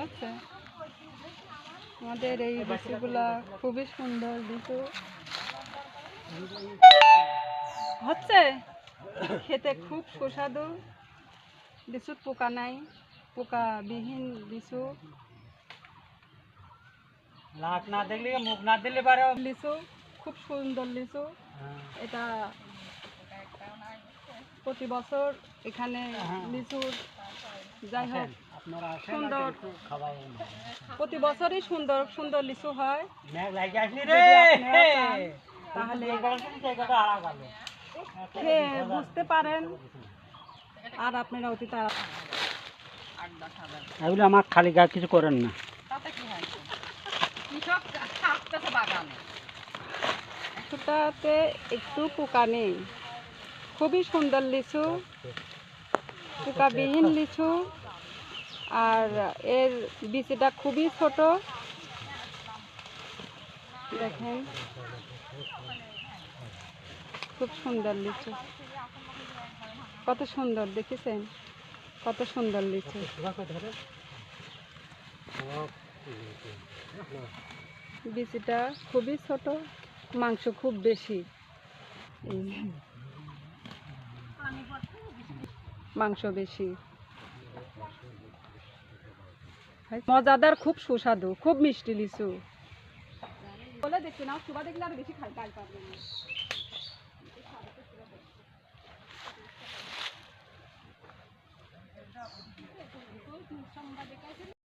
হচ্ছে আমাদের এই লিচুগুলা খুবই সুন্দর লিচু হচ্ছে, খেতে খুব সুস্বাদু। লিচুর পোকা নাই, পোকাবিহীন লিচু। না দেখলে মুখ না দিলে পারে লিচু খুব সুন্দর লিচু। এটা প্রতি বছর এখানে লিচুর যাই হোক সুন্দর, প্রতি বছরই সুন্দর সুন্দর লিচু হয়। তাহলে খেয়ে বুঝতে পারেন আর আপনারা অতি তাড়াতাড়ি এগুলো আমার খালি গাছ কিছু করেন না। লিচুটাতে একটু পোকা নেই, খুবই সুন্দর লিচু, পোকাবিহীন লিচু। আর এর বিচিটা খুবই ছোট, দেখেন খুব সুন্দর লিচু, কত সুন্দর দেখেছেন, কত সুন্দর লিচু। বিচিটা খুবই ছোট, মাংস খুব বেশি, মাংস বেশি, মজাদার, খুব সুস্বাদু, খুব মিষ্টি লিচু। বলে দেখছি না, সুবা দেখলে আর বেশি খাই পারবেন।